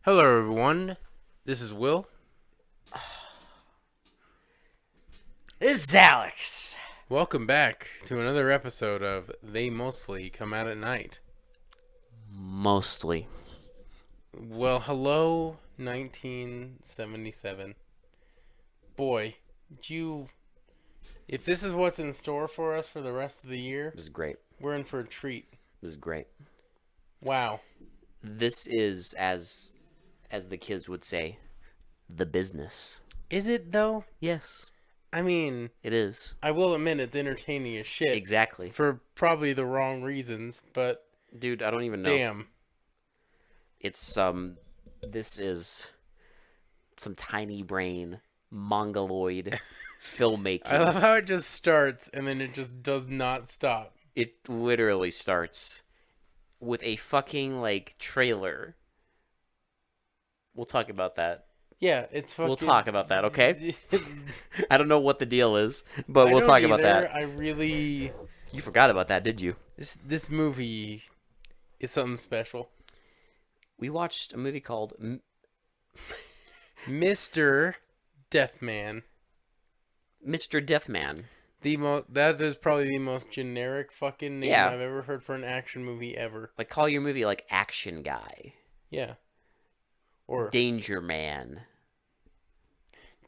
Hello, everyone. This is Will. This is Alex. Welcome back to another episode of They Mostly Come Out at Night. Mostly. Well, hello, 1977. Boy, if this is what's in store for us for the rest of the year, This is great. we're in for a treat. This is great. Wow. This is, as the kids would say, the business. Is it, though? Yes, I mean, it is. I will admit it's entertaining as shit. Exactly. For probably the wrong reasons, but Dude, I don't even know. damn. It's, this is some tiny brain, mongoloid filmmaking. I love how it just starts and then it just does not stop. It literally starts with a fucking, trailer. We'll talk about that. Yeah, it's fucking... We'll talk about that, okay? I don't know what the deal is, but I we'll don't talk about either. that. I really... You forgot about that, did you? This movie is something special. We watched a movie called Mr. Deathman. Mr. Deathman. That is probably the most generic fucking name Yeah. I've ever heard for an action movie ever. Like, call your movie, Action Guy. Yeah. Or Danger Man.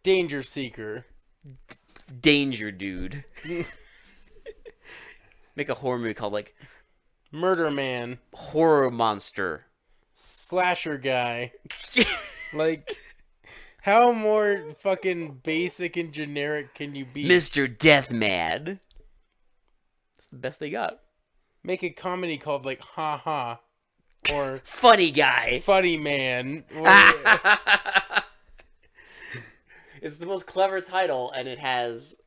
Danger Seeker. Danger Dude. Make a horror movie called, Murder Man. Horror Monster. Slasher Guy. How more fucking basic and generic can you be? Mr. Deathman. That's the best they got. Make a comedy called, Ha Ha. Or Funny Guy. Funny Man. It's the most clever title, and it has,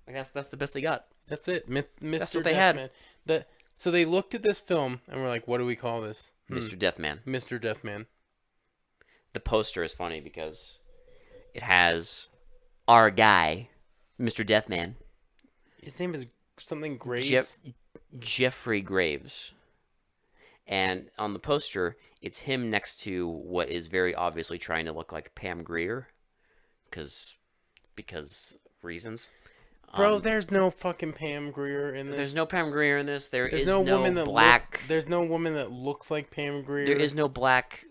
that's the best they got. That's it. Mr. That's what they had. So they looked at this film and were like, what do we call this? Mr. Deathman. Mr. Deathman. The poster is funny because it has our guy, Mr. Deathman. His name is something Graves. Jeffrey Graves. And on the poster, it's him next to what is very obviously trying to look like Pam Grier. Because reasons. Bro, there's no fucking Pam Grier in this. There's no Pam Grier in this. There's no woman that black... There's no woman that looks like Pam Grier. There is no black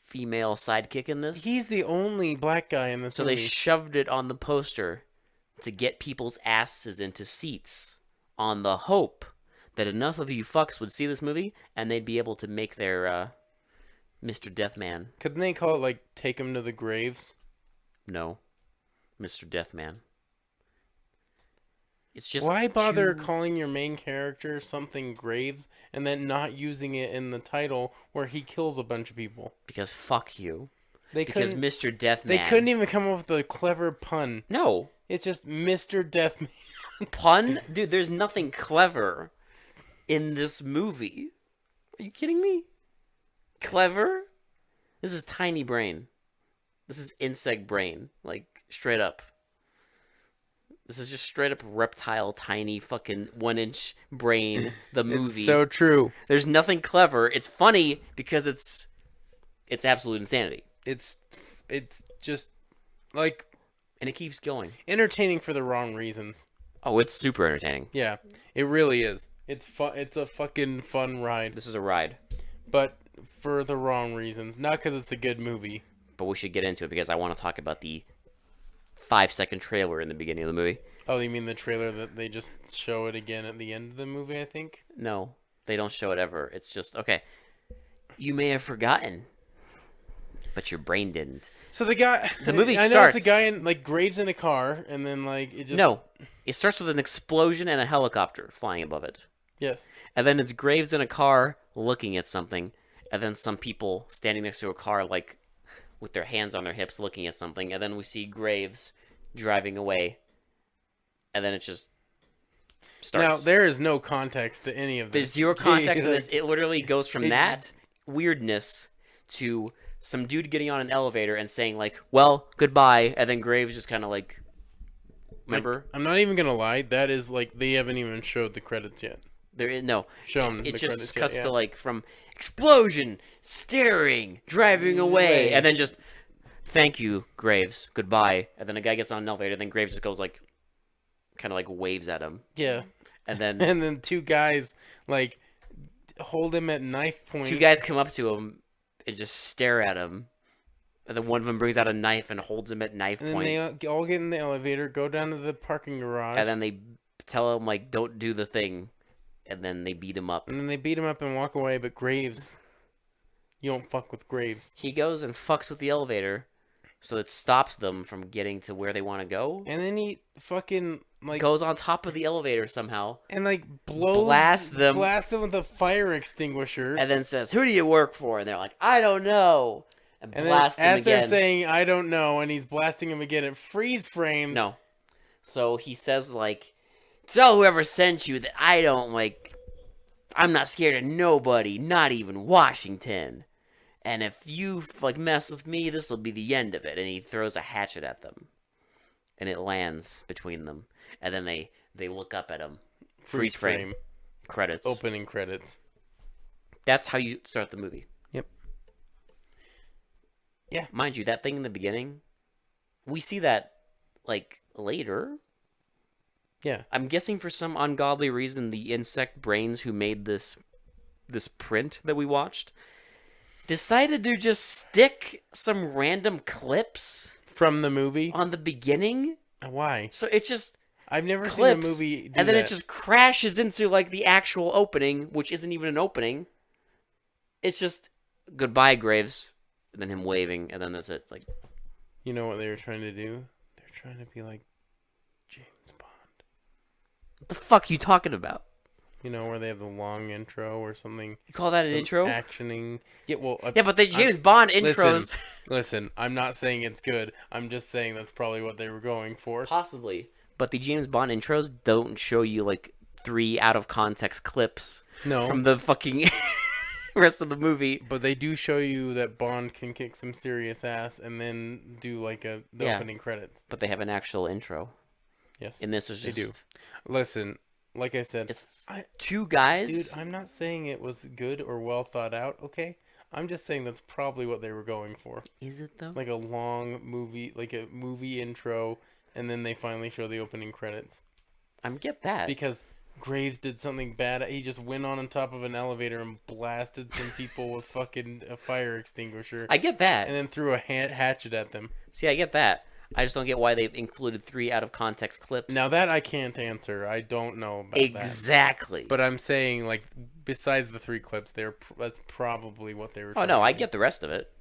female sidekick in this. He's the only black guy in this So movie. they shoved it on the poster to get people's asses into seats on the hope that enough of you fucks would see this movie and they'd be able to make their Mr. Deathman. Couldn't they call it, Take Him to the Graves? No. Mr. Deathman. It's just Why bother calling your main character something Graves and then not using it in the title where he kills a bunch of people? Because fuck you. Because Mr. Deathman. They couldn't even come up with a clever pun. No. It's just Mr. Deathman. Pun? Dude, there's nothing clever in this movie. Are you kidding me? Clever? This is tiny brain. This is insect brain. Straight up. This is just straight up reptile, tiny fucking 1-inch brain, the movie. It's so true. There's nothing clever. It's funny because it's absolute insanity. It's just, And it keeps going. entertaining for the wrong reasons. Oh, it's super entertaining. Yeah, it really is. It's fun. It's a fucking fun ride. This is a ride. But for the wrong reasons. Not because it's a good movie. But we should get into it because I want to talk about the 5-second trailer in the beginning of the movie. Oh, you mean the trailer that they just show it again at the end of the movie, I think? No, they don't show it ever. It's just, okay, you may have forgotten, but your brain didn't. So the guy... The movie I starts... know it's a guy in, Graves in a car, and then, it just... No, it starts with an explosion and a helicopter flying above it. Yes. And then it's Graves in a car looking at something, and then some people standing next to a car, with their hands on their hips looking at something, and then we see Graves driving away, and then it just starts. Now, there is no context to any of this. There's zero context to this. It literally goes from that weirdness to some dude getting on an elevator and saying, well, goodbye, and then Graves just kind of, remember? I'm not even going to lie. That is, they haven't even showed the credits yet. No. Show 'em It the just credits, cuts yeah. to like from explosion, staring, driving away, and then just thank you, Graves, goodbye. And then a guy gets on an elevator. Then Graves just goes like, kind of like waves at him, Yeah. and then And then two guys like hold him at knife point. two guys come up to him and just stare at him. And then one of them brings out a knife and holds him at knife And then point. they all get in the elevator, go down to the parking garage. And then they tell him, like, don't do the thing. And then they beat him up. And then they beat him up and walk away, but Graves, you don't fuck with Graves. He goes and fucks with the elevator. So it stops them from getting to where they want to go. And then he fucking, like... Goes on top of the elevator somehow. And, like, blasts them with a fire extinguisher. And then says, who do you work for? And they're like, I don't know. And blast then, him again. as they're saying, I don't know, and he's blasting him again, it freeze frames. No. So he says, like, tell whoever sent you that I don't, like, I'm not scared of nobody, not even Washington. And if you, like, mess with me, this will be the end of it. And he throws a hatchet at them. And it lands between them. And then they look up at him. Freeze frame. Credits. Opening credits. That's how you start the movie. Yep. Yeah. Mind you, that thing in the beginning, we see that, like, later. Yeah. I'm guessing for some ungodly reason, the insect brains who made this print that we watched decided to just stick some random clips from the movie on the beginning. Why? So it just I've never clips, seen a movie do and then that. it just crashes into like the actual opening, which isn't even an opening. It's just goodbye, Graves, and then him waving, and then that's it. Like, you know what they were trying to do? They're trying to be like James Bond. what the fuck are you talking about? You know, where they have the long intro or something. You call that an intro? Actioning. Yeah, well, yeah, but the James Bond intros. Listen, I'm not saying it's good. I'm just saying that's probably what they were going for. Possibly. But the James Bond intros don't show you, like, 3 out-of-context clips from the fucking rest of the movie. But they do show you that Bond can kick some serious ass and then do, like, the opening credits. But they have an actual intro. Yes. And this is just... They do. Listen, like I said... It's two guys... Dude, I'm not saying it was good or well thought out, okay? I'm just saying that's probably what they were going for. Is it, though? Like a long movie, like a movie intro... And then they finally show the opening credits. I get that. Because Graves did something bad. He just went on top of an elevator and blasted some people with fucking a fire extinguisher. I get that. And then threw a hatchet at them. See, I get that. I just don't get why they've included 3 out-of-context clips. Now that I can't answer. I don't know about that. Exactly. But I'm saying, like, besides the 3 clips, that's probably what they were trying to do. I get the rest of it.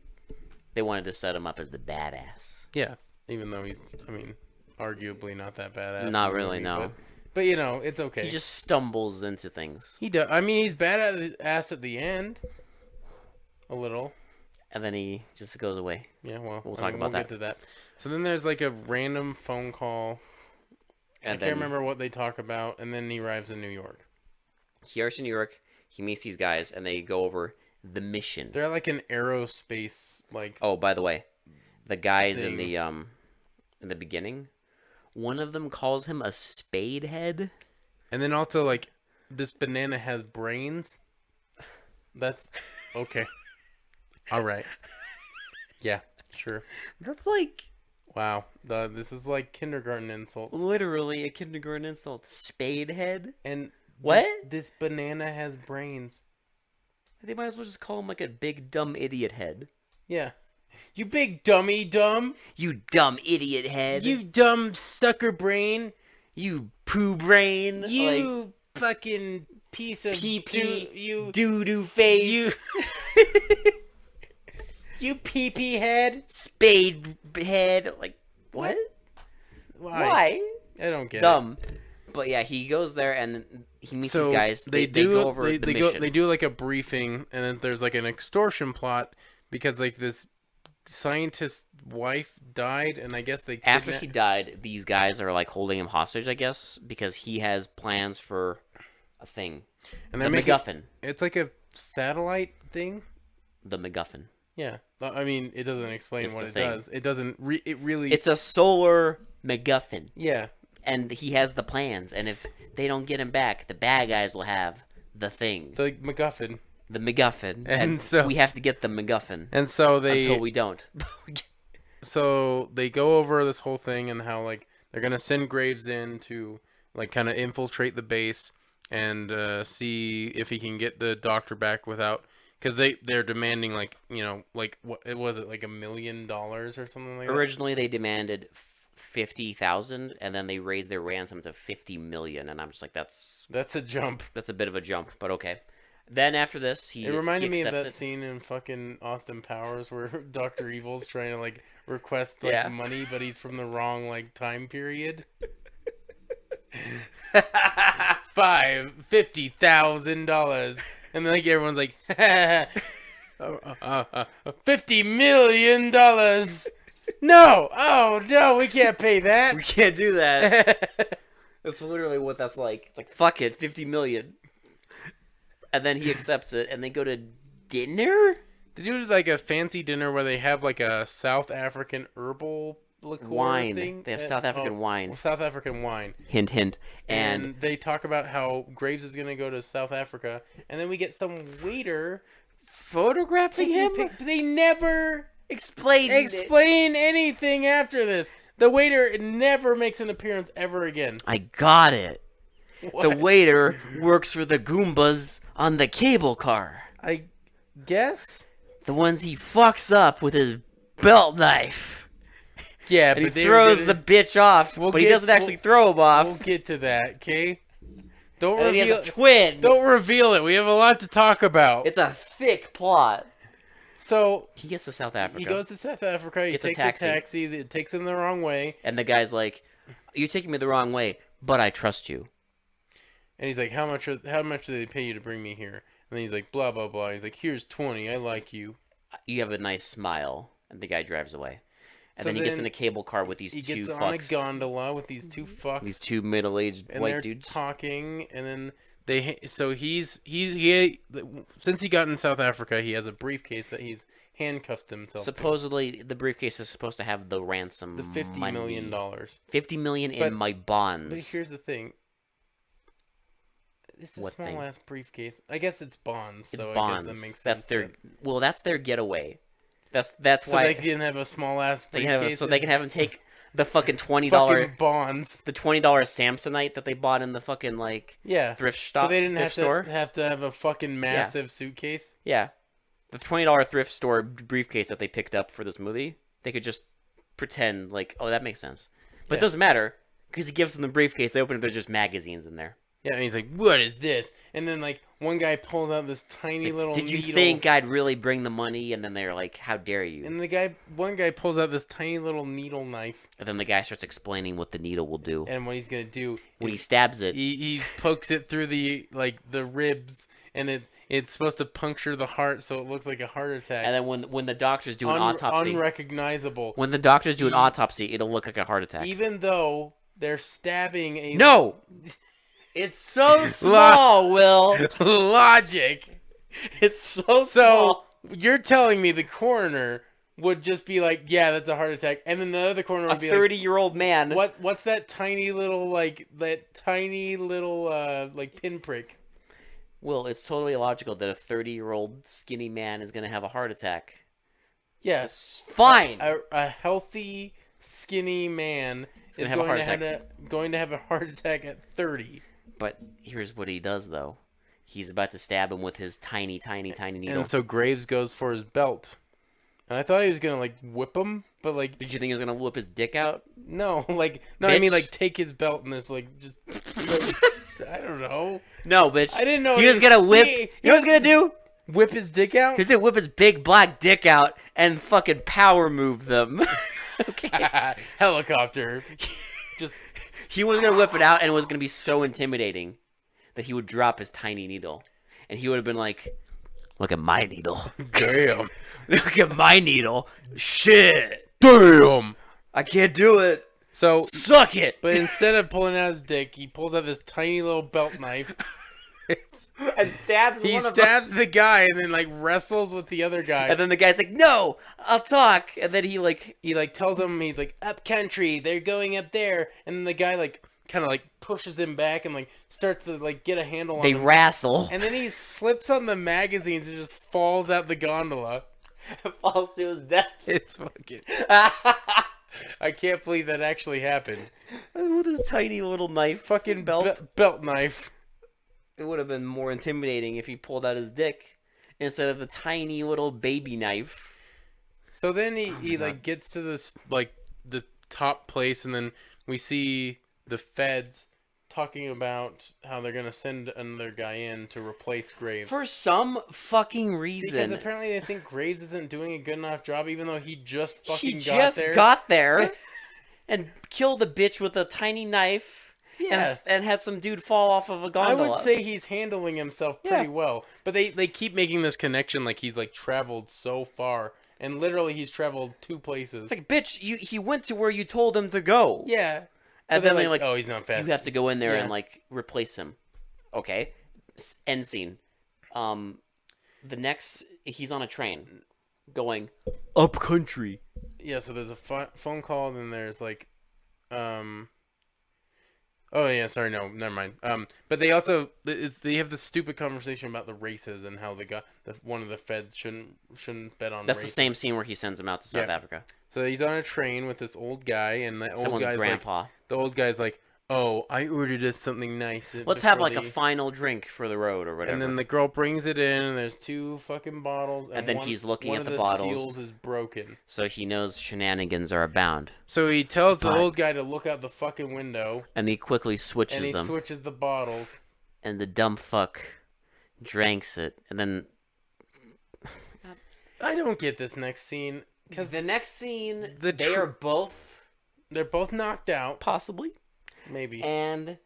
They wanted to set him up as the badass. Yeah. Even though he's, I mean... arguably not that badass. Not really, no. But you know, it's okay. He just stumbles into things. He does. I mean, he's badass at the end. A little. And then he just goes away. Yeah, well, we'll talk about that. We'll get to that. So then there's like a random phone call. And I can't remember what they talk about. And then he arrives in New York. He arrives in New York. He meets these guys, and they go over the mission. They're like an aerospace, like. Oh, by the way, the guys in the beginning. One of them calls him a spade head. And then also, like, this banana has brains. That's... Okay. All right. Yeah, sure. That's like... Wow. This is like kindergarten insults. Literally a kindergarten insult. Spade head? And... What? This banana has brains. They might as well just call him, like, a big dumb idiot head. Yeah. You big dummy dumb. You dumb idiot head. You dumb sucker brain. You poo brain. You fucking piece of pee-pee. You doo-doo face. You pee-pee head. Spade head. Like, what? Why? I don't get Dumb. But yeah, he goes there and he meets these guys. They go over the mission. They do like a briefing, and then there's like an extortion plot because like this scientist's wife died, and I guess they after he died, these guys are like holding him hostage, I guess, because he has plans for a thing. And the MacGuffin. It's like a satellite thing. The MacGuffin. Yeah, I mean, it doesn't explain what it does. It doesn't. It really. It's a solar MacGuffin. Yeah. and he has the plans. And if they don't get him back, the bad guys will have the thing, The MacGuffin. the MacGuffin, And so- we have to get the MacGuffin And so until we don't. so they go over this whole thing and how like they're gonna send Graves in to like kind of infiltrate the base and see if he can get the doctor back without, because they're demanding like, you know, like what it was, it like $1 million or something like that. Originally, they demanded 50,000, and then they raised their ransom to 50 million. And I'm just like, that's a jump. a bit of a jump, but okay. Then after this, It reminded me of accepts that it. scene in fucking Austin Powers where Dr. Evil's trying to like request like Yeah. money, but he's from the wrong like time period. $50,000, and then like everyone's like, $50 million. No, oh no, we can't pay that. We can't do that. That's literally what that's like. It's like, fuck it, 50 million. And then he accepts it, and they go to dinner? They do like a fancy dinner where they have like a South African herbal liqueur Wine. thing. They have South African Oh, wine. South African wine. Hint, hint. And they talk about how Graves is gonna go to South Africa, and then we get some waiter photographing him? They never Explain anything after this. The waiter never makes an appearance ever again. I got it. What? The waiter works for the Goombas on the cable car. I guess. The ones he fucks up with his belt knife. Yeah, And but he they throws the bitch off, We'll but he get- doesn't actually we'll- throw him off. We'll get to that, okay? Don't And then he reveal. has a twin. Don't reveal it. We have a lot to talk about. It's a thick plot. So He gets to South Africa. he goes to South Africa. He Gets a takes taxi. a taxi that takes him the wrong way, And the guy's like, "You're taking me the wrong way, but I trust you." and he's like, "How much? How much do they pay you to bring me here?" And then he's like, "Blah blah blah." He's like, "Here's 20. I like you." You have a nice smile. And the guy drives away. And So then he gets then in a cable car with these He two gets on fucks. a gondola with these two fucks, These two middle-aged and white they're dudes. talking, and then so he since he got in South Africa, he has a briefcase that he's handcuffed himself Supposedly, the briefcase is supposed to have the ransom to. The $50 money. million. $50 million But- in my But bonds. here's the thing. It's a What small thing? ass briefcase. I guess it's bonds. It's So bonds. I guess that makes sense. That's their but- that's their getaway. That's So why they can have a small ass they briefcase. can have him take the fucking $20 fucking bonds. the $20 Samsonite that they bought in the fucking like Yeah. thrift So shop. they didn't thrift have store. to have a fucking massive suitcase. Yeah, the $20 thrift store briefcase that they picked up for this movie. They could just pretend like, oh, that makes sense, but Yeah. it doesn't matter because he gives them the briefcase. They open it, there's just magazines in there. Yeah, and he's like, "What is this?" And then like one guy pulls out this tiny It's like, little. did you needle, think I'd really bring the money? And then they're like, how dare you? And one guy pulls out this tiny little needle knife, And then the guy starts explaining what the needle will do. and what he's gonna do When he is stabs it, he pokes it through the ribs, and it's supposed to puncture the heart, so it looks like a heart attack. and then when the doctors do an autopsy, Unrecognizable. when the doctors do an autopsy, it'll look like a heart attack. Even though they're stabbing a No, it's so small, Will. logic. It's so So small. you're telling me the coroner would just be like, "Yeah, that's a heart attack," and then the other coroner A would be 30-year-old man. like, What's that tiny little like pinprick?" Will, it's totally illogical that a 30-year-old skinny man is gonna have a heart attack. Yes, Fine. a healthy, skinny man gonna is have a going heart to going to have a heart attack at 30. But here's what he does, though. He's about to stab him with his tiny, tiny, tiny needle. And so Graves goes for his belt. And I thought he was going to like whip him, but like Did you think he was gonna whip his dick out? no, I mean Bitch. like take his belt and just like I don't know. No, bitch. I didn't know He he was was- gonna whip. he- You know what he's gonna do? Whip his dick out? He's gonna whip his big black dick out and fucking power move them. Okay. Helicopter. Just He was gonna whip it out, and it was gonna be so intimidating that he would drop his tiny needle, and he would have been like, "Look at my needle. damn. Look at my needle. Shit. Damn. I can't do it. So Suck it." but instead of pulling out his dick, he pulls out this tiny little belt knife. and stabs He one of them. stabs the guy and then like wrestles with the other guy. And then the guy's like, "No, I'll talk." And then he like, He like tells him, he's like, "Up country, they're going up there." And then the guy like kind of like pushes him back and like starts to like get a handle on They him. wrestle. And then he slips on the magazines and just falls out the gondola. Falls to his death. It's fucking. I can't believe that actually happened. With his tiny little knife Fucking belt. belt knife. It would have been more intimidating if he pulled out his dick instead of the tiny little baby knife. So then he like gets to this like the top place, and then we see the feds talking about how they're gonna send another guy in to replace Graves. For some fucking reason. Because apparently they think Graves isn't doing a good enough job, even though he just He fucking just got there and killed a bitch with a tiny knife. Yeah. And had some dude fall off of a I gondola. would say he's handling himself pretty Yeah. well, but they keep making this connection like he's like traveled so far, and literally he's traveled 2 places. It's like, bitch, he went to where you told him to go. Yeah, And but then they're they're like, oh, he's not fast. you have to go in there Yeah. and like replace him. Okay. End scene. The next, he's on a train going up country. Yeah, so there's a phone call, then there's like, oh yeah, sorry, no, never mind. But they also they have this stupid conversation about the races and how one of the feds shouldn't bet on. That's races. the same scene where he sends him out to South Yeah. Africa. So he's on a train with this old guy, and the old Someone's guy's grandpa. like, the old guy's like, oh, I ordered us something nice. Let's have before like a final drink for the road or whatever. And then the girl brings it in, and there's 2 fucking bottles. And then he's looking one at of the bottles. seals is broken. So he knows shenanigans are abound. So he tells the But- old guy to look out the fucking window, And he quickly switches and he them. switches the bottles. And the dumb fuck drinks it. And then I don't get this next scene because the next scene, The they tr- are both they're both knocked out. possibly. Maybe. And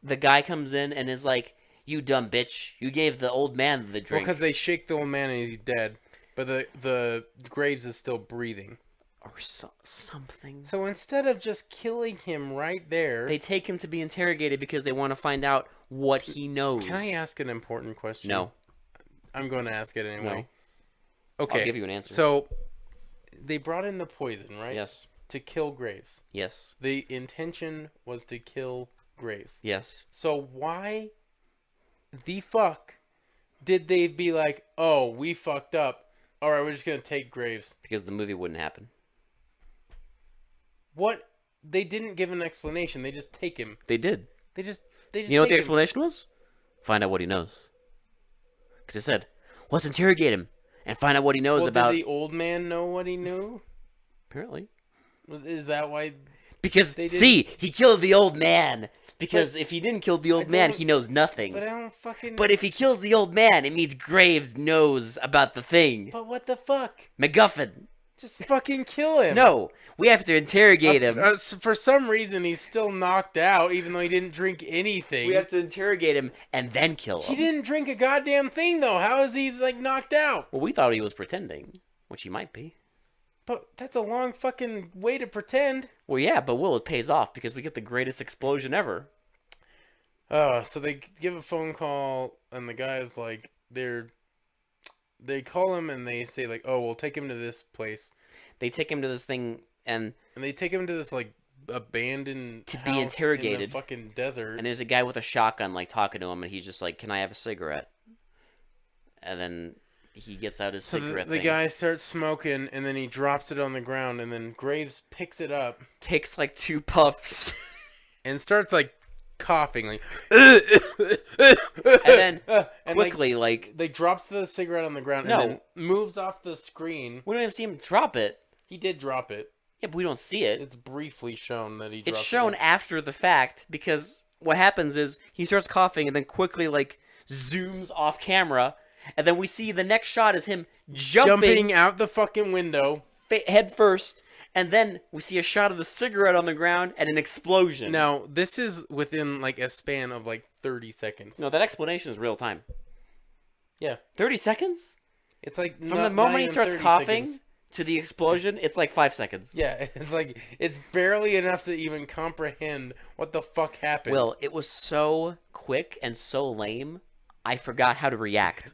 the guy comes in and is like, "You dumb bitch! You gave the old man the Well, drink." because they shake the old man and he's dead, but the Graves is still breathing. Or something. So instead of just killing him right there, They take him to be interrogated because they want to find out what he knows. can I ask an important question? No. I'm going to ask it anyway. No. Okay. I'll give you an answer. So they brought in the poison, right? Yes. To kill Graves. Yes. The intention was to kill Graves. Yes. So why the fuck did they be like, oh, we fucked up. All right, we're just going to take Graves. Because the movie wouldn't happen. What? They didn't give an explanation. They just take him. They did. They just You know what the take him. explanation was? Find out what he knows. Because it said, let's interrogate him and find out what he knows Well, about... did the old man know what he knew? Apparently. Is that why? Because, They didn't- see, he killed the old man. Because if he didn't kill the old man, don't- he knows nothing. But I don't fucking. But if he kills the old man, it means Graves knows about the thing. But what the fuck? MacGuffin. Just fucking kill him. No, we have to interrogate him. For some reason, he's still knocked out, even though he didn't drink anything. We have to interrogate him and then kill He him. didn't drink a goddamn thing, though. How is he like knocked out? Well, we thought he was pretending, which he might be. But that's a long fucking way to pretend. Well, yeah, but it pays off because we get the greatest explosion ever. So they give a phone call, and the guy's like, they call him and they say like, oh, we'll take him to this place, They take him to this thing, and and they take him to this like abandoned To be house interrogated. in the fucking desert. there's a guy with a shotgun like talking to him, and he's just like, "Can I have a cigarette?" And then he gets out his So cigarette the thing. guy starts smoking, and then he drops it on the ground, and then Graves picks it up Takes like 2 puffs, and starts like coughing, like, and then and quickly like they drops the cigarette on the ground No. and then moves off the screen. we don't even see him drop it. He did drop it. Yeah, but we don't see it. It's briefly shown that he dropped It's shown it. after the fact because what happens is he starts coughing and then quickly like zooms off camera, and then we see the next shot is him jumping Out the fucking window. head first, and then we see a shot of the cigarette on the ground and an explosion. Now, this is within like a span of like 30 seconds. No, that explanation is real time. Yeah. 30 seconds? It's like From the moment he starts coughing to the explosion, it's like 5 seconds. Yeah, it's like it's barely enough to even comprehend what the fuck happened. Will, it was so quick and so lame, I forgot how to react.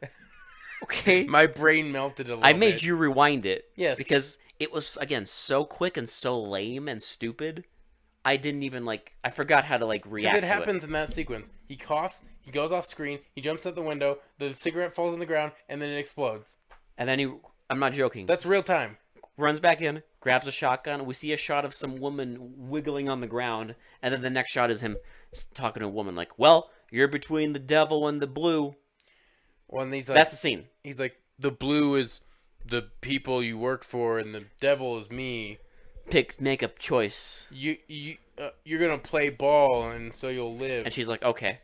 Okay? my brain melted a little I made bit. you rewind it. Yes. Because it was, again, so quick and so lame and stupid. I didn't even I forgot how to Because react it to happens in that sequence. He coughs, he goes off screen, he jumps out the window, the cigarette falls on the ground, and then it explodes. And then I'm not joking, That's real time. runs back in, grabs a shotgun. We see a shot of some woman wiggling on the ground, and then the next shot is him talking to a woman like, "Well, you're between the devil and the blue." Well, and he's like, That's the scene. he's like, the blue is the people you work for, and the devil is me. Make a choice. You're gonna play ball, and so you'll live. And she's like, "Okay."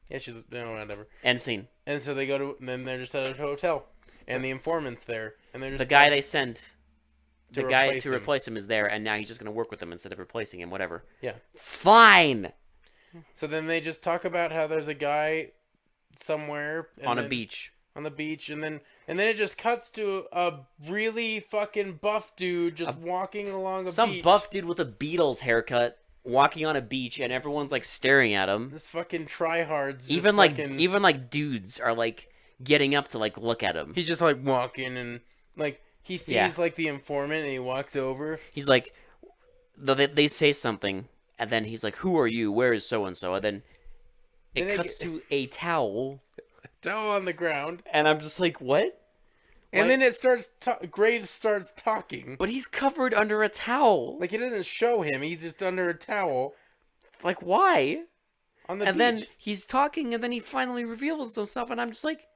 Yeah, she's no whatever. End scene. And so they go to, and then they're just at a hotel, and the informant's there, and they're just The guy they sent, to the guy replace to him. replace him is there, and now he's just gonna work with them instead of replacing him. Whatever. Yeah. Fine. So then they just talk about how there's a guy somewhere On a beach. on the beach, and then it just cuts to a really fucking buff dude just walking along a Some beach. buff dude with a Beatles haircut walking on a beach, and everyone's staring at him. This fucking tryhards. Just Even fucking, dudes are getting up to look at him. he's just walking, and he sees the informant, and he walks over. He's like, they say something, and then he's like, "Who are you? Where is so and so?" And then it Then cuts to a towel, Towel on the ground, and I'm just like, "What?" and then it starts. Graves starts talking. But he's covered under a towel. It doesn't show him. He's just under a towel Why? on the And beach. then he's talking, and then he finally reveals himself, and I'm just like,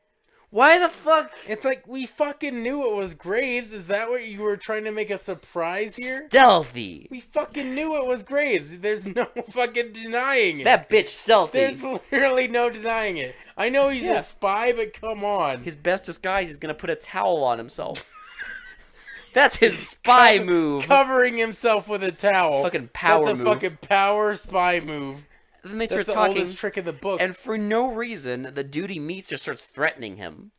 "Why the fuck?" It's we fucking knew it was Graves. Is that what you were trying to make a surprise here? Stealthy. We fucking knew it was Graves. There's no fucking denying it. That bitch stealthy. There's literally no denying it. I know he's Yeah. a spy, but come on. His best disguise is gonna put a towel on himself. That's his spy move. Covering himself with a towel. Fucking power That's a move. fucking power spy move. Then they That's start the talking, oldest trick in the book. and for no reason, the dude he meets just starts threatening him.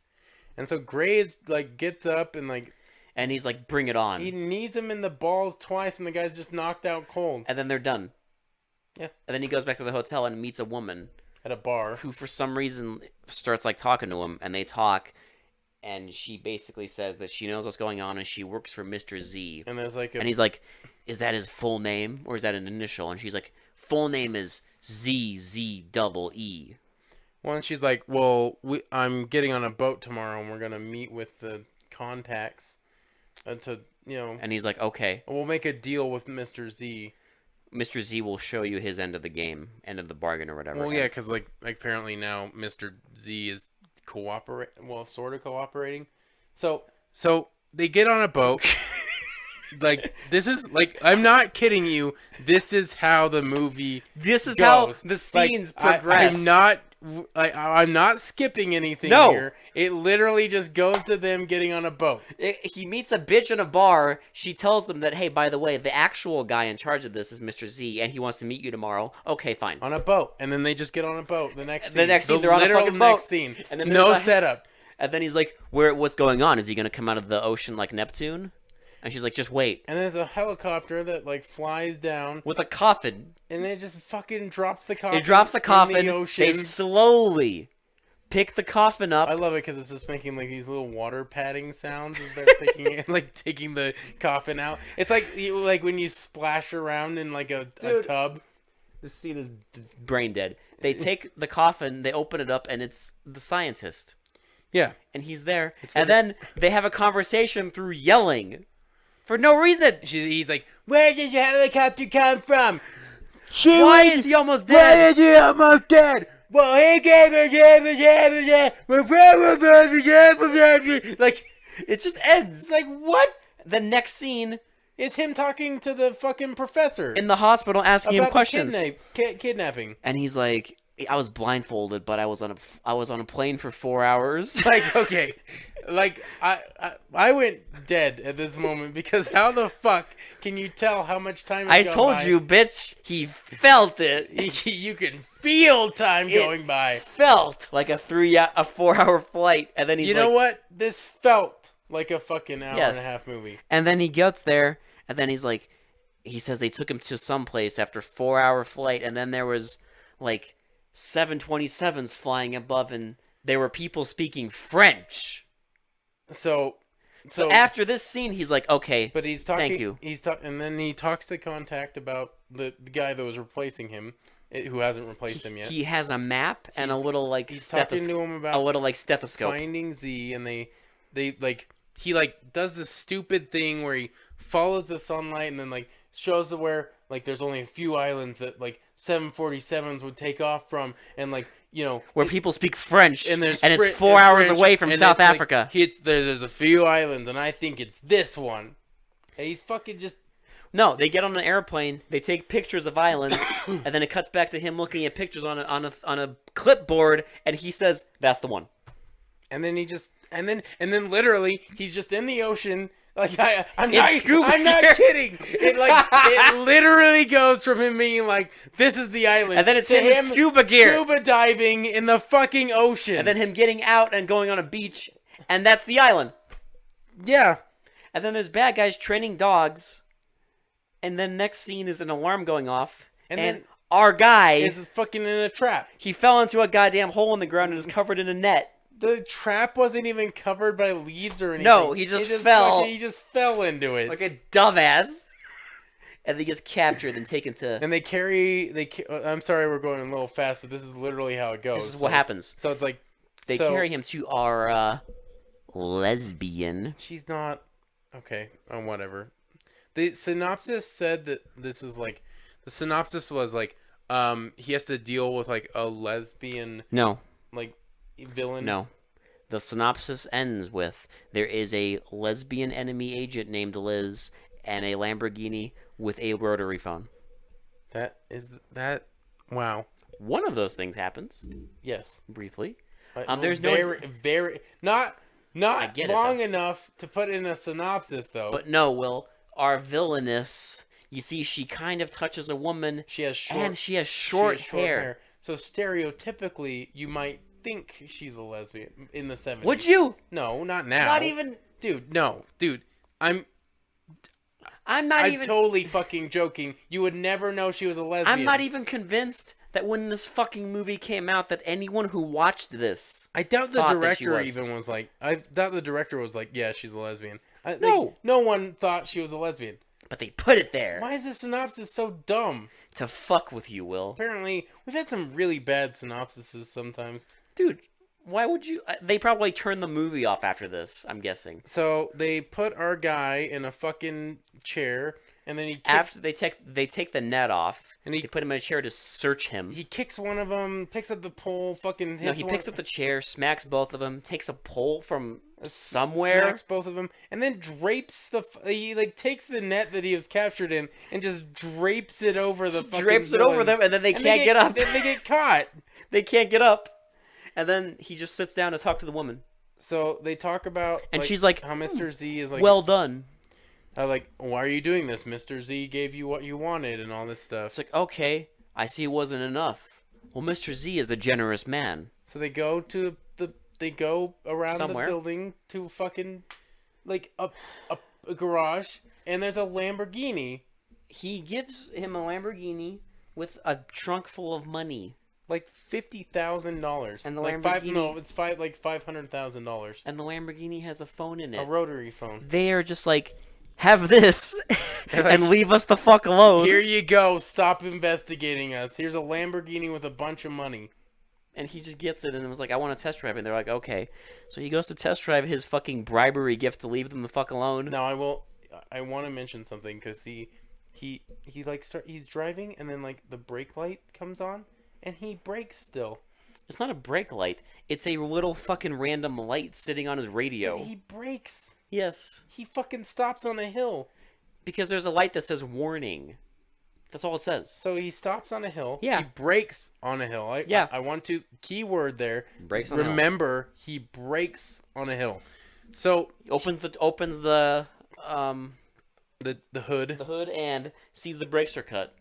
And so Graves gets up and And he's like, "Bring it on." he knees him in the balls twice, and the guy's just knocked out cold And then they're done. Yeah. And then he goes back to the hotel and meets a woman at a bar. who, for some reason, starts talking to him, and they talk. And she basically says that she knows what's going on, and she works for Mr. Z. And there's And he's like, "Is that his full name, or is that an initial?" And she's like, "Full name is ZZEE." well, and she's like, well, I'm getting on a boat tomorrow, and we're gonna meet with the contacts to And he's like, "Okay." we'll make a deal with Mr. Z. Mr. Z will show you his end of the game, end of the bargain, or whatever. Well, yeah, because apparently now Mr. Z is sort of cooperating. So they get on a boat. This is I'm not kidding you. This is how the movie. This is goes. how the scenes progress. I'm not skipping anything No. here. It literally just goes to them getting on a boat. He meets a bitch in a bar. She tells him that, "Hey, by the way, the actual guy in charge of this is Mr. Z, and he wants to meet you tomorrow." Okay, fine. On a boat, and then they just get on a boat. The next scene. The next scene, they're on a literal fucking boat. next scene. And then no there's a- setup. And then he's like, "What's going on? Is he going to come out of the ocean like Neptune?" And she's like, "Just wait." And there's a helicopter that flies down, With a coffin. and it just fucking drops the coffin. It drops the coffin. in the ocean. They slowly pick the coffin up. I love it because it's just making these little water padding sounds as they're picking it, taking the coffin out. It's like when you splash around in a tub. This scene is brain dead. They take the coffin, they open it up, and it's the scientist. Yeah. And he's there. And then they have a conversation through yelling. For no reason. He's like, where did your helicopter come from? Why is he almost dead? Why is he almost dead? Well, he gave it. It just ends. What? The next scene, It's him talking to the fucking professor in the hospital, asking him about questions. the kidnapping. And he's like, "I was blindfolded, but I was on a plane for 4 hours." Okay, I went dead at this moment because how the fuck can you tell how much time has I gone told by? you, bitch. He felt it. You can feel time going by. Felt like a 4-hour flight, and then he's You know what? This felt like a fucking hour Yes. and a half movie. And then he gets there, and then he's like, he says they took him to some place after 4-hour flight, and then there was 727s flying above, and there were people speaking French. So So after this scene, he's like, okay, but he's talking. thank you. And then he talks to Contact about the guy that was replacing him, who hasn't replaced him yet. He has a map and a little like He's talking to him about a little like stethoscope. finding Z, and they like he like does this stupid thing where he follows the sunlight and then like shows where like there's only a few islands that like 747s would take off from, and like where people speak French, and it's 4 hours away from South Africa. There's a few islands, and I think it's this one. And he's fucking just. No, they get on an airplane, they take pictures of islands, and then it cuts back to him looking at pictures on a clipboard, and he says, "That's the one." And then he just and then literally he's just in the ocean. Like I'm not kidding. It literally goes from him being like, "This is the island," and then it's him with scuba gear, scuba diving in the fucking ocean, and then him getting out and going on a beach, and that's the island. Yeah. And then there's bad guys training dogs, and then next scene is an alarm going off, and then our guy is fucking in a trap. He fell into a goddamn hole in the ground and is covered in a net. The trap wasn't even covered by leaves or anything. No, he just fell. He just fell into it. Like a dumbass. And he gets captured and taken to... And I'm sorry we're going a little fast, but this is literally how it goes. This is what happens. So it's like... They carry him to our lesbian. She's not... Okay, whatever. The synopsis said that this is like... The synopsis was like, he has to deal with like a lesbian... No. Like... villain? No. The synopsis ends with there is a lesbian enemy agent named Liz and a Lamborghini with a rotary phone. Wow. One of those things happens. Yes. Briefly. There's not long enough to put in a synopsis though. But no, Will, our villainess, you see, she kind of touches a woman. She has short hair. So stereotypically, you might think she's a lesbian in the 70s. Would you? No, not now. Not even. Dude, no, dude. I'm I'm totally fucking joking. You would never know she was a lesbian. I'm not even convinced that when this fucking movie came out that anyone who watched this. I doubt the director even was like. I doubt the director was like, yeah, she's a lesbian. No, no one thought she was a lesbian. But they put it there. Why is the synopsis so dumb? To fuck with you, Will. Apparently, we've had some really bad synopsises sometimes. Dude, why would you... They probably turned the movie off after this, I'm guessing. So, they put our guy in a fucking chair, and then after they take the net off, and they put him in a chair to search him. He kicks one of them, picks up the pole, fucking hits he picks up the chair, smacks both of them, takes a pole from somewhere. Smacks both of them, and then drapes he like takes the net that he was captured in and just drapes it over the fucking drapes it over them, and then they can't get up. Then they get caught. They can't get up. And then he just sits down to talk to the woman. So they talk about, and she's like, how Mr. Z is like, well done. Like, why are you doing this? Mr. Z gave you what you wanted and all this stuff. It's like, okay, I see it wasn't enough. Well, Mr. Z is a generous man. So they go around somewhere. The building to fucking like a garage, and there's a Lamborghini. He gives him a Lamborghini with a trunk full of money. Like $50,000, and the like Lamborghini, it's $500,000. And the Lamborghini has a phone in it, a rotary phone. They are just like, have this, and leave us the fuck alone. Here you go. Stop investigating us. Here's a Lamborghini with a bunch of money. And he just gets it and was like, I want to test drive it. And they're like, okay. So he goes to test drive his fucking bribery gift to leave them the fuck alone. Now I want to mention something because he's driving and then like the brake light comes on. And he brakes still. It's not a brake light. It's a little fucking random light sitting on his radio. But he brakes. Yes. He fucking stops on a hill. Because there's a light that says warning. That's all it says. So he stops on a hill. Yeah. He brakes on a hill. I want to... Keyword there. Brakes on a hill. Remember, he brakes on a hill. So... Opens the hood. The hood and sees the brakes are cut.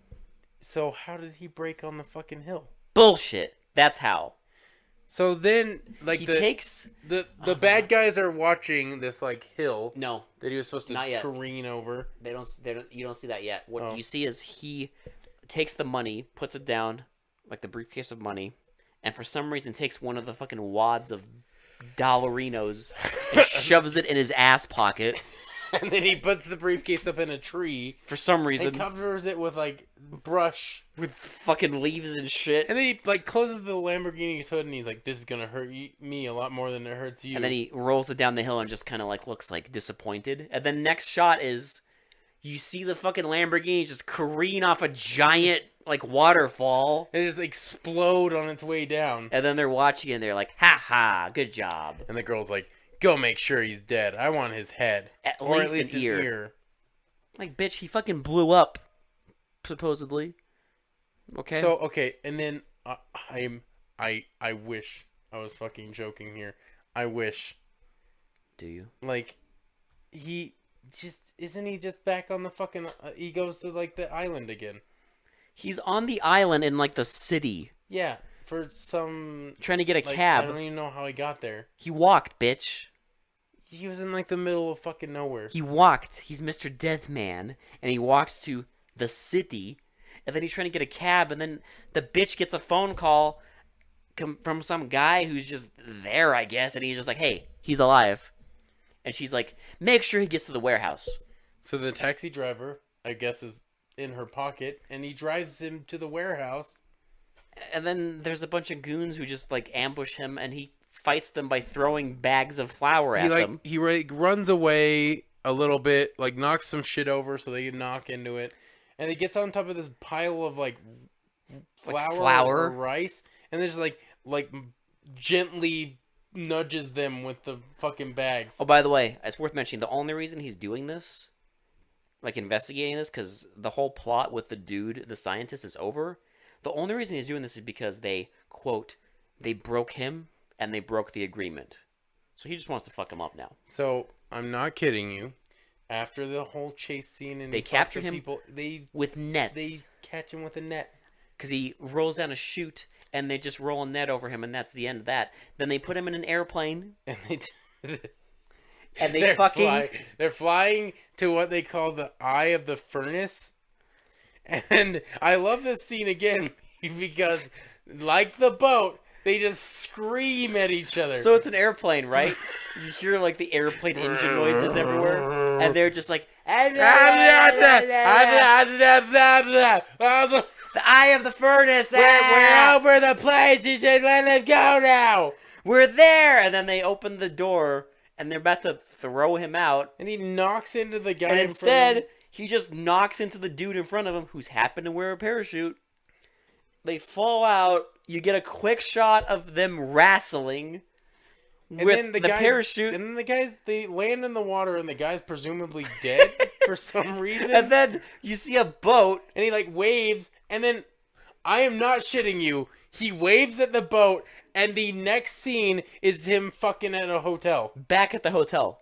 So how did he brake on the fucking hill? Bullshit. That's how. So then, like, the bad guys are watching this like hill. No, that he was supposed to careen over. You don't see that yet. What you see is he takes the money, puts it down, like the briefcase of money, and for some reason takes one of the fucking wads of dollarinos and shoves it in his ass pocket And then he puts the briefcase up in a tree for some and reason covers it with like brush. with fucking leaves and shit. And then he like closes the Lamborghini's hood and he's like, "This is gonna hurt me a lot more than it hurts you." And then he rolls it down the hill and just kind of like looks like disappointed. And then next shot is you see the fucking Lamborghini just careen off a giant like waterfall. It just explode on its way down. And then they're watching it and they're like, "Ha ha, good job." And the girl's like, "Go make sure he's dead. I want his head, At or least at least an an ear. ear." Like, bitch, he fucking blew up, supposedly. Okay. So okay, and then I wish I was fucking joking here. I wish do you? like he just isn't he just back on the fucking he goes to like the island again. He's on the island in like the city, Yeah, for some trying to get a like, cab. I don't even know how he got there. He walked, bitch. He was in like the middle of fucking nowhere. He walked. He's Mr. Deathman, and he walks to the city, and then he's trying to get a cab, and then the bitch gets a phone call from some guy who's just there, I guess, and he's just like, "Hey, he's alive," and she's like, "Make sure he gets to the warehouse." So the taxi driver, I guess, is in her pocket, and he drives him to the warehouse. And then there's a bunch of goons who just like ambush him, and he fights them by throwing bags of flour at them. He like runs away a little bit, like knocks some shit over so they can knock into it, and he gets on top of this pile of like flour or rice, and there's like gently nudges them with the fucking bags. Oh, by the way, it's worth mentioning the only reason he's doing this, like investigating this, because the whole plot with the dude, the scientist, is over. The only reason he's doing this is because they, quote, they broke him and they broke the agreement. So he just wants to fuck him up now. So I'm not kidding you. After the whole chase scene and They capture him people, with nets. they catch him with a net. Because he rolls down a chute and they just roll a net over him and that's the end of that. Then they put him in an airplane And and they fucking... they're flying to what they call the eye of the furnace. And I love this scene again because, like the boat, they just scream at each other. So it's an airplane, right? You hear like the airplane engine noises everywhere, and they're just like, the eye of the furnace. We're over the place. You should let it go now. We're there. And then they open the door, and they're about to throw him out. And he knocks into the guy. And in front of instead, him. he just knocks into the dude in front of him, who's happened to wear a parachute. They fall out. You get a quick shot of them wrestling And with then the guys, parachute. And then the guys, they land in the water, and the guy's presumably dead for some reason. And then you see a boat. And he like waves, and then I am not shitting you. He waves at the boat, and the next scene is him fucking at a hotel. Back at the hotel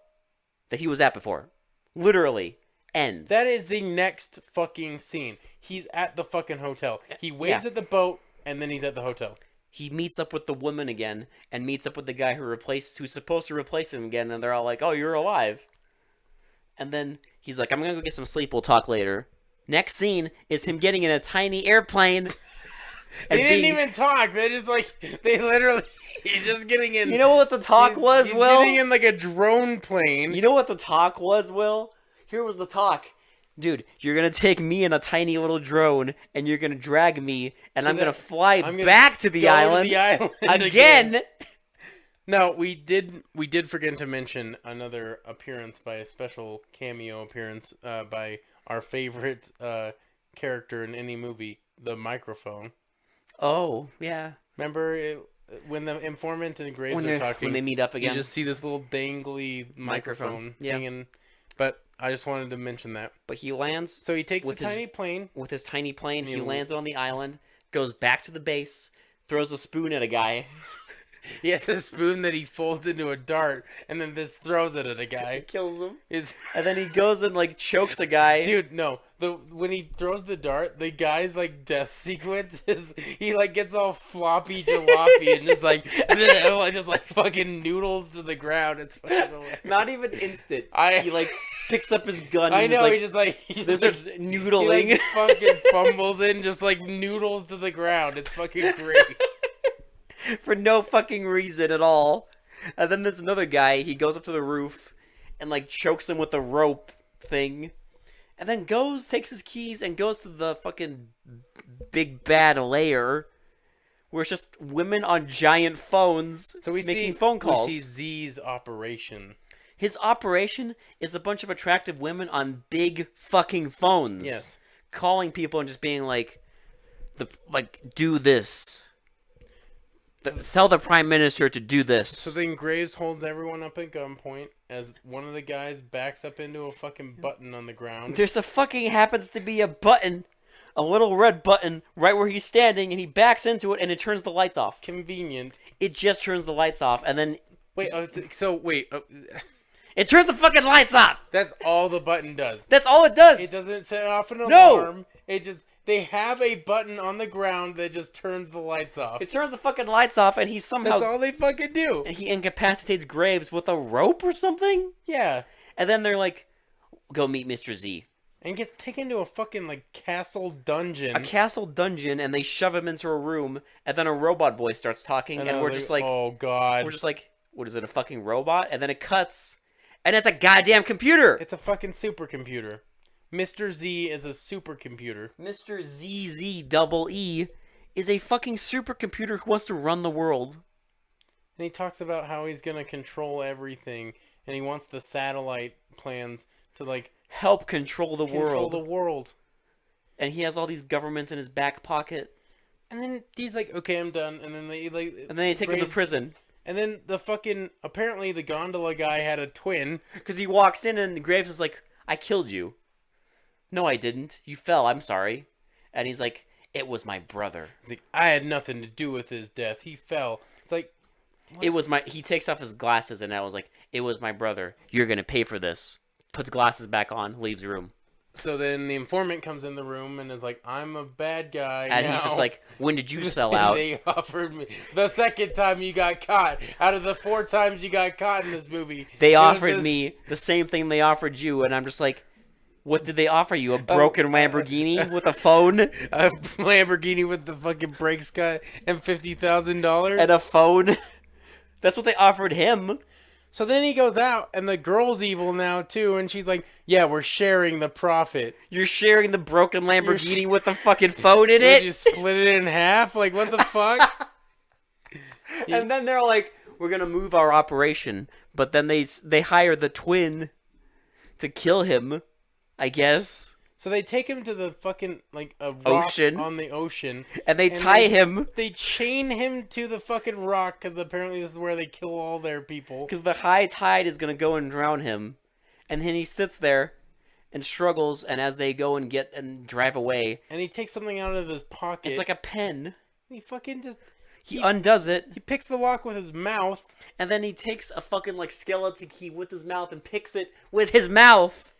that he was at before. Literally. End. That is the next fucking scene. He's at the fucking hotel. He waves at the boat, and then he's at the hotel. He meets up with the woman again, and meets up with the guy who's supposed to replace him again, and they're all like, "Oh, you're alive." And then he's like, "I'm gonna go get some sleep. We'll talk later." Next scene is him getting in a tiny airplane. They didn't even talk. They just like they literally. He's just getting in. You know what the talk was, he's Will? Getting in like a drone plane. You know what the talk was, Will? Here was the talk. Dude, you're going to take me in a tiny little drone, and you're going to drag me, and I'm going to fly back to the island, again. No, we did forget to mention another appearance by a special cameo appearance by our favorite character in any movie, the microphone. Oh, yeah. Remember when the informant and Graves are talking? When they meet up again. You just see this little dangly microphone hanging. But I just wanted to mention that. But he lands. So he takes the tiny plane. With his tiny plane, he lands on the island, goes back to the base, throws a spoon at a guy. He has a spoon that he folds into a dart, and then just throws it at a guy. Kills him. And then he goes and like chokes a guy. Dude, no. When he throws the dart, the guy's like death sequence is he like gets all floppy jalopy and just like fucking noodles to the ground. It's fucking hilarious. Not even instant. He like picks up his gun. I and know. He starts noodling. He like fucking fumbles and just like noodles to the ground. It's fucking great. For no fucking reason at all. And then there's another guy. He goes up to the roof and like chokes him with the rope thing, and then takes his keys and goes to the fucking big bad lair, where it's just women on giant phones making phone calls. We see Z's operation. His operation is a bunch of attractive women on big fucking phones. Yes. Calling people and just being like, do this. Tell the prime minister to do this. So then Graves holds everyone up at gunpoint as one of the guys backs up into a fucking button on the ground. There's happens to be a button, a little red button right where he's standing, and he backs into it and it turns the lights off. Convenient. It just turns the lights off, and then wait. It turns the fucking lights off. That's all the button does. That's all it does. It doesn't set off an alarm. It just. They have a button on the ground that just turns the lights off. It turns the fucking lights off, and he somehow... That's all they fucking do. And he incapacitates Graves with a rope or something? Yeah. And then they're like, go meet Mr. Z. And gets taken to a fucking, like, castle dungeon. A castle dungeon, and they shove him into a room, and then a robot voice starts talking, and we're just like... Oh, God. We're just like, what is it, a fucking robot? And then it cuts, and it's a goddamn computer! It's a fucking supercomputer. Mr. Z is a supercomputer. Mr. ZZEE is a fucking supercomputer who wants to run the world. And he talks about how he's going to control everything. And he wants the satellite plans to, like... help control the world. Control the world. And he has all these governments in his back pocket. And then he's like, okay, I'm done. And then they, like... And then they take him to prison. And then the fucking... Apparently the gondola guy had a twin. Because he walks in and Graves is like, I killed you. No, I didn't. You fell. I'm sorry. And he's like, it was my brother. He's like, I had nothing to do with his death. He fell. It's like... What? It was my... He takes off his glasses and I was like, it was my brother. You're going to pay for this. Puts glasses back on, leaves the room. So then the informant comes in the room and is like, I'm a bad guy and now. He's just like, when did you sell out? They offered me... The second time you got caught. Out of the 4 times you got caught in this movie. They offered me the same thing they offered you. And I'm just like... What did they offer you? A broken Lamborghini with a phone? A Lamborghini with the fucking brakes cut and $50,000? And a phone? That's what they offered him. So then he goes out, and the girl's evil now, too, and she's like, yeah, we're sharing the profit. You're sharing the broken Lamborghini with a fucking phone in it? You split it in half? Like, what the fuck? And then they're like, we're going to move our operation. But then they hire the twin to kill him. I guess. So they take him to the fucking, like, a rock ocean. On the ocean. And they tie him. They chain him to the fucking rock, because apparently this is where they kill all their people. Because the high tide is going to go and drown him. And then he sits there and struggles, and as they go and get and drive away. And he takes something out of his pocket. It's like a pen. He fucking just... He undoes it. He picks the lock with his mouth. And then he takes a fucking, like, skeleton key with his mouth and picks it with his mouth.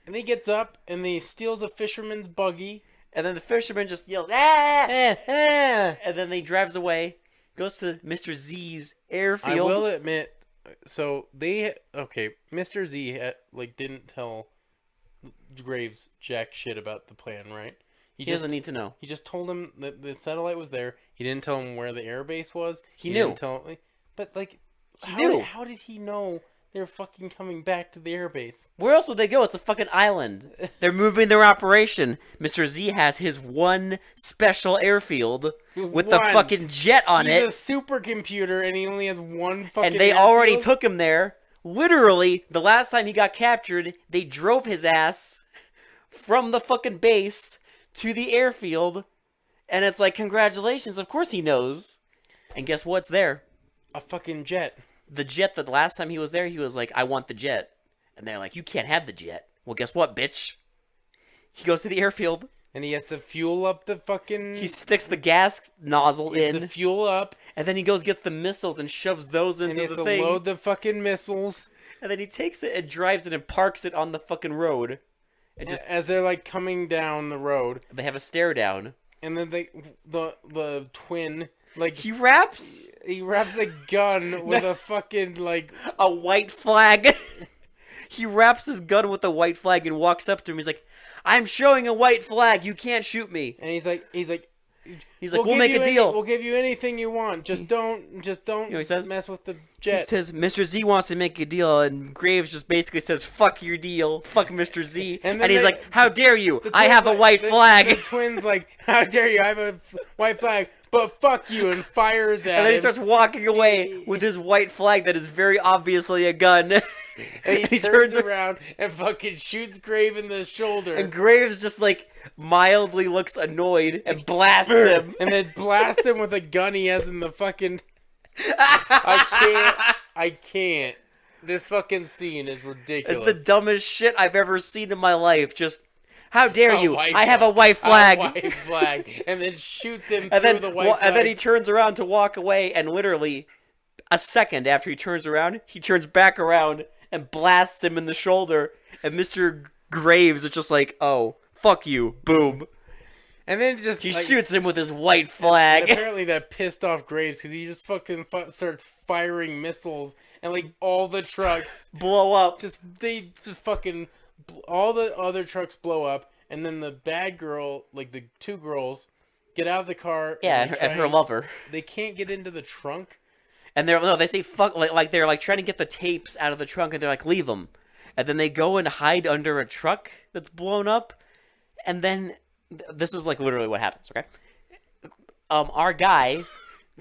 And he gets up and he steals a fisherman's buggy. And then the fisherman just yells, ah! And then he drives away, goes to Mr. Z's airfield. I will admit, so Mr. Z didn't tell Graves jack shit about the plan, right? He doesn't need to know. He just told him that the satellite was there. He didn't tell him where the airbase was. He knew. Didn't tell him, but he knew. How did he know? They're fucking coming back to the airbase. Where else would they go? It's a fucking island. They're moving their operation. Mr. Z has his one special airfield with the fucking jet on it. He's a supercomputer and he only has one fucking And they airfield? already took him there. Literally, the last time he got captured, they drove his ass from the fucking base to the airfield. And it's like, congratulations, of course he knows. And guess what's there? A fucking jet. The jet that last time he was there, he was like, I want the jet. And they're like, you can't have the jet. Well, guess what, bitch? He goes to the airfield. And he has to fuel up the fucking... He sticks the gas nozzle in. To fuel up. And then he gets the missiles and shoves those into the thing. And he has to load the fucking missiles. And then he takes it and drives it and parks it on the fucking road. And just as they're like coming down the road. They have a stare down. And then the twin... Like he wraps a gun with a fucking like a white flag. He wraps his gun with a white flag and walks up to him. He's like, "I'm showing a white flag. You can't shoot me." And he's like, He's like, we'll make a deal. We'll give you anything you want. Just don't You know what he says? mess with the He jet. says Mr. Z wants to make a deal, and Graves just basically says, "Fuck your deal, fuck Mr. Z," And and, then he's they- like, "How dare you? The I twins have a white the flag." twins like, how dare you? I have a white flag, but fuck you, and fires at And then he him. starts walking away with his white flag that is very obviously a gun. And he turns around and fucking shoots Grave in the shoulder. And Graves just like mildly looks annoyed and blasts him. And then blast him with a gun he has in the fucking... I can't. This fucking scene is ridiculous. It's the dumbest shit I've ever seen in my life. Just, how dare you? white I have a white flag. A white flag. And then shoots him and through then, the white flag. and then he turns around to walk away, and literally a second after he turns around, he turns back around and blasts him in the shoulder. And Mr. Graves is just like, oh, fuck you. Boom. And then just He like, shoots him with his white flag. And apparently that pissed off Graves because he just fucking starts firing missiles and like all the trucks Blow up. they just fucking all the other trucks blow up, and then the bad girl, like the two girls, get out of the car. Yeah, they and her try- lover. They can't get into the trunk. And they say fuck, like they're like trying to get the tapes out of the trunk, and they're like, leave them. And then they go and hide under a truck that's blown up, and then this is like literally what happens. Okay, our guy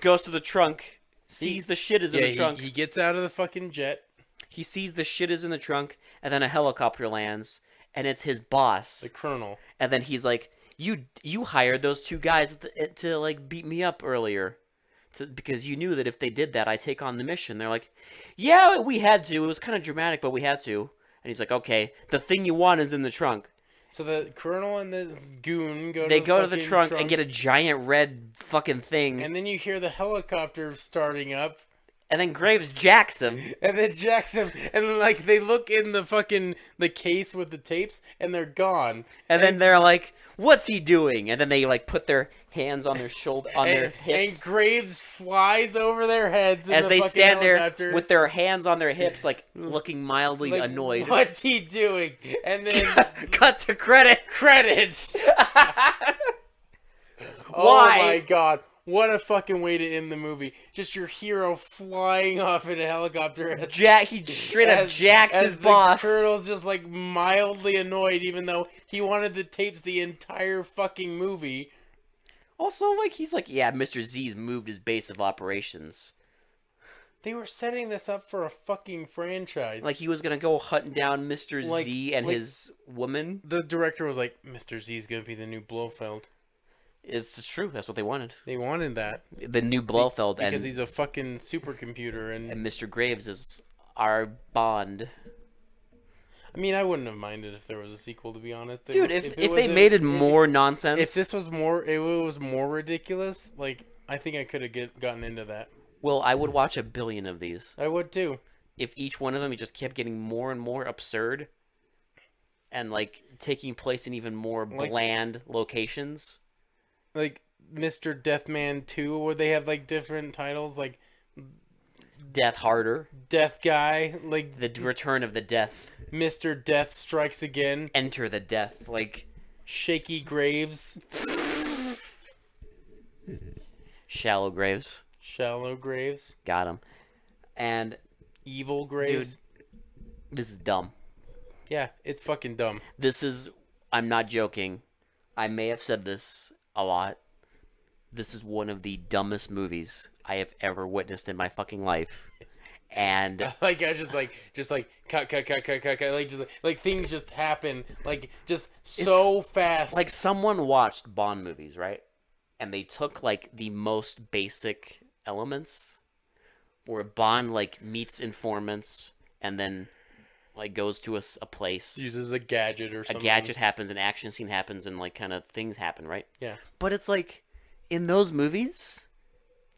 goes to the trunk, sees the shit is in the trunk. He gets out of the fucking jet. He sees the shit is in the trunk, and then a helicopter lands, and it's his boss. The colonel. And then he's like, "You hired those two guys to like beat me up earlier." Because you knew that if they did that, I'd take on the mission. They're like, yeah, we had to. It was kind of dramatic, but we had to. And he's like, okay, the thing you want is in the trunk. So the colonel and the goon go to the trunk and get a giant red fucking thing. And then you hear the helicopter starting up. And then Graves jacks him. And then jacks him. And then, like, they look in the fucking, the case with the tapes, and they're gone. And then they're like, what's he doing? And then they, like, put their hands on their shoulder, on their hips. And Graves flies over their heads in as the they fucking stand helicopter. there with their hands on their hips, like, looking mildly Like, annoyed. What's he doing? And then... Cut to credit. Credits! Why? Oh my god. What a fucking way to end the movie. Just your hero flying off in a helicopter. He straight up jacks his the boss. Colonel's just like mildly annoyed, even though he wanted the tapes the entire fucking movie. Also, like, he's like, yeah, Mr. Z's moved his base of operations. They were setting this up for a fucking franchise. Like, he was gonna go hunting down Mr. Like- Z and like- his woman. The director was like, Mr. Z's gonna be the new Blofeld. It's true. That's what they wanted. They wanted that. The new Blofeld, Because and he's a fucking supercomputer, and Mr. Graves is our Bond. I mean, I wouldn't have minded if there was a sequel, to be honest. Dude, it if was they made it more nonsense, if this was more, it was more ridiculous. Like, I think I could have gotten into that. well, I would watch 1 billion of these. I would too. If each one of them just kept getting more and more absurd, and like taking place in even more Like- bland locations. Like Mr. Deathman 2, where they have like different titles, like Death Harder. Death Guy, like The Return of the Death. Mr. Death Strikes Again, Enter the Death. Like, Shaky Graves, Shallow Graves. Shallow Graves, Got him. And Evil Graves. this is dumb. Yeah, it's fucking dumb. This is, I'm not joking. I may have said this a lot. This is one of the dumbest movies I have ever witnessed in my fucking life. And Like I just like cut, like just like things just happen like just so fast. like someone watched Bond movies, right? And they took like the most basic elements where Bond like meets informants and then like goes to a place. uses a gadget or A something. gadget happens, an action scene happens, and like kind of things happen, right? Yeah. But it's like in those movies,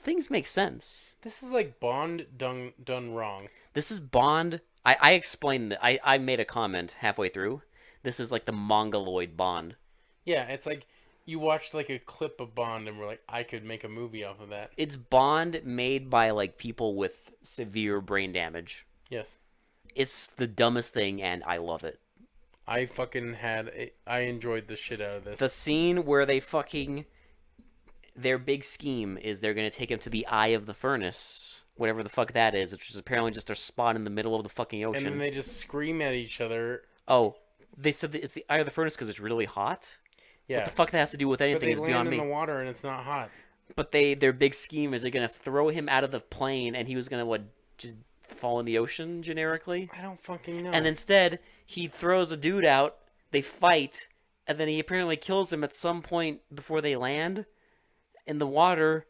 things make sense. This is like Bond done wrong. This is Bond. I explained that. I made a comment halfway through. This is like the Mongoloid Bond. Yeah, it's like you watched like a clip of Bond and we're like, I could make a movie off of that. It's Bond made by like people with severe brain damage. Yes. It's the dumbest thing, and I love it. I fucking I enjoyed the shit out of this. The scene where they fucking their big scheme is they're going to take him to the eye of the furnace, whatever the fuck that is, which is apparently just a spot in the middle of the fucking And ocean. then they just scream at each other. Oh, they said that it's the eye of the furnace because it's really hot? Yeah. What the fuck that has to do with But anything they is land beyond in me. the water and it's not hot. But their big scheme is they're going to throw him out of the plane and he was going to, just fall in the ocean generically? I don't fucking know. And instead, he throws a dude out, they fight, and then he apparently kills him at some point before they land in the water,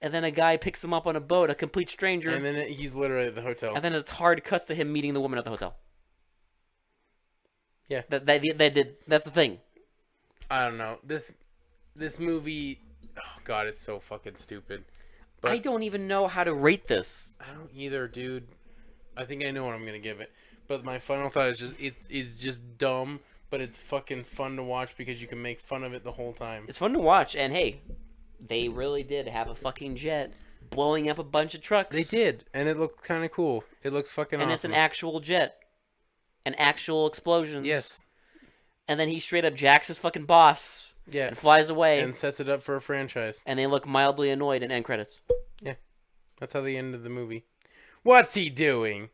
and then a guy picks him up on a boat, a complete stranger, And then he's literally at the hotel. and then it's hard cuts to him meeting the woman at the hotel. Yeah. That's the thing. I don't know. This movie, oh god, it's so fucking stupid. I don't even know how to rate this. I don't either, dude. I think I know what I'm gonna give it. But my final thought is it's just dumb, but it's fucking fun to watch because you can make fun of it the whole time. It's fun to watch, and hey, they really did have a fucking jet blowing up a bunch of trucks. They did, and it looked kind of cool. It looks fucking And awesome. it's an actual jet. An actual explosions. Yes. And then he straight up jacks his fucking boss. Yeah. And flies away. And sets it up for a franchise. And they look mildly annoyed in end credits. Yeah. That's how they ended the movie. What's he doing?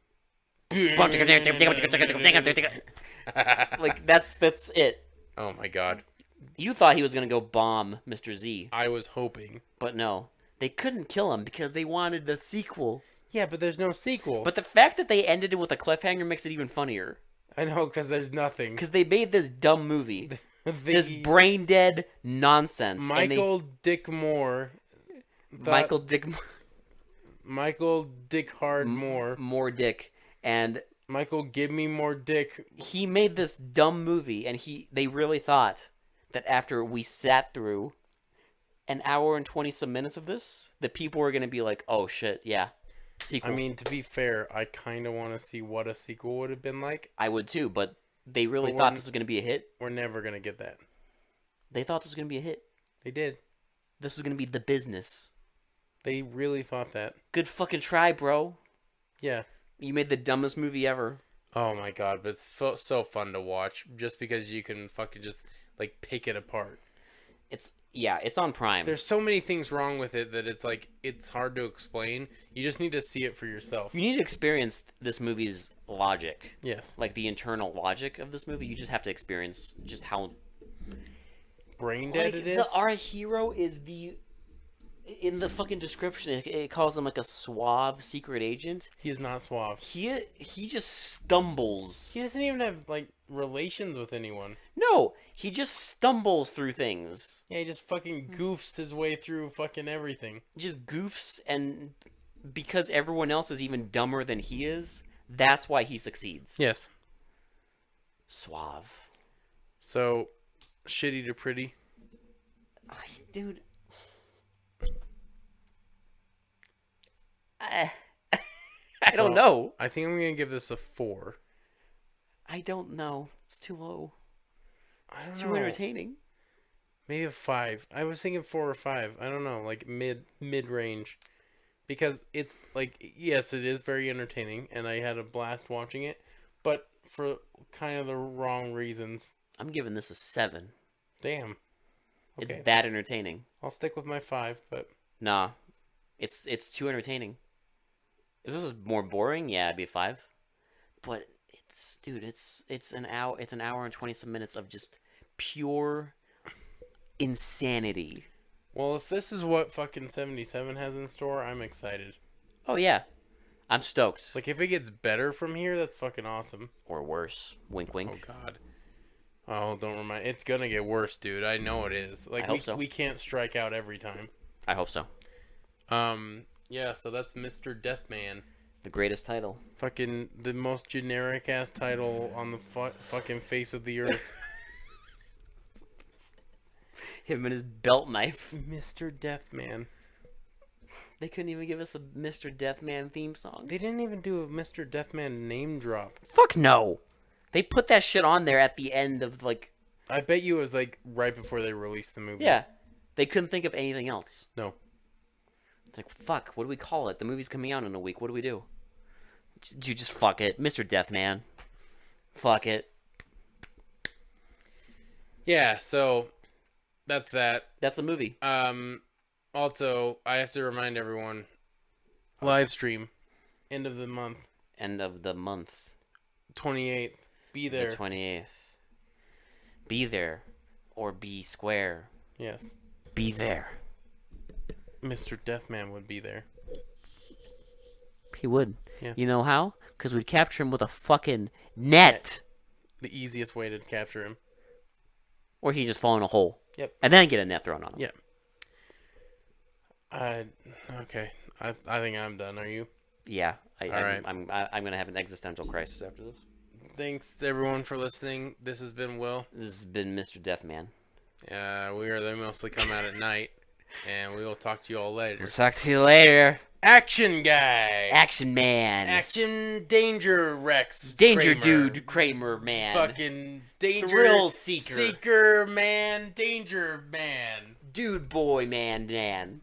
Like that's it. Oh my god. You thought he was gonna go bomb Mr. Z, I was hoping. but no. They couldn't kill him because they wanted the sequel. Yeah, but there's no sequel. But the fact that they ended it with a cliffhanger makes it even funnier. I know, because there's nothing. Because they made this dumb movie. This The brain dead nonsense. and Michael Dick Moore. Michael Dick Michael Dick Hard Moore. more dick. And Michael Give Me More Dick. he made this dumb movie, and they really thought that after we sat through an hour and 20 some minutes of this, the people were gonna be like, "Oh shit, yeah, sequel." I mean, to be fair, I kind of want to see what a sequel would have been like. I would too, but they really But thought we're- this was gonna be a hit. We're never gonna get that. They thought this was gonna be a hit. They did. This was gonna be The Business. They really thought that. Good fucking try, bro. Yeah. You made the dumbest movie ever. Oh my god, but it's so fun to watch just because you can fucking just like pick it apart. It's on Prime. There's so many things wrong with it that it's like it's hard to explain. You just need to see it for yourself. You need to experience this movie's logic. Yes. Like the internal logic of this movie. You just have to experience just how Brain dead like it is. our hero is in the fucking description it calls him like a suave secret agent. He's not suave. He just stumbles. He doesn't even have like relations with anyone. No, he just stumbles through things. Yeah, he just fucking goofs his way through fucking everything. He just goofs, and because everyone else is even dumber than he is, that's why he succeeds. Yes. Suave. So, shitty to pretty. Dude. I don't know. I think I'm gonna give this a 4. I don't know. It's too low. I don't It's know. too entertaining. Maybe a 5. I was thinking 4 or 5. I don't know, like mid range, because it's like yes, it is very entertaining, and I had a blast watching it, but for kind of the wrong reasons. I'm giving this a 7. Damn. Okay. It's that entertaining. I'll stick with my 5, but Nah. It's too entertaining. If this was more boring, yeah, it'd be a 5. But it's an hour and 20 some minutes of just pure insanity. well, if this is what fucking 77 has in store, I'm excited. Oh yeah. I'm stoked. Like if it gets better from here, that's fucking awesome. Or worse. Wink wink. Oh god. Oh, don't remind. It's gonna get worse, dude. I know it is. Like I hope so. we can't strike out every time. I hope so. Yeah. So that's Mr. Deathman. The greatest title. Fucking the most generic ass title on the fucking face of the earth. Him and his belt knife. Mr. Deathman. They couldn't even give us a Mr. Deathman theme song. They didn't even do a Mr. Deathman name drop. Fuck no. They put that shit on there at the end of like. I bet you it was like right before they released the movie. Yeah. They couldn't think of anything else. No. It's like, fuck, what do we call it? The movie's coming out in a week. What do we do? You just fuck it. Mr. Deathman. Fuck it. Yeah, so that's that. That's a movie. Also, I have to remind everyone, live stream, end of the month, End of the month, 28th. Be the there. 28th. Be there, or be square. Yes. Be there. Mr. Deathman would be there. He would. Yeah. You know how? Because we'd capture him with a fucking net. The easiest way to capture him. Or he'd just fall in a hole. Yep. And then get a net thrown on him. Yeah. Okay. I think I'm done. Are you? Yeah. All right. I'm going to have an existential crisis after this. Thanks everyone for listening. This has been Will. This has been Mr. Deathman. They mostly come out at night, and we will talk to you all later. We'll talk to you later. Action guy. Action man. Action danger Rex. Danger Kramer. dude Kramer man. Fucking danger Thrill seeker. Seeker man. Danger man. Dude boy man.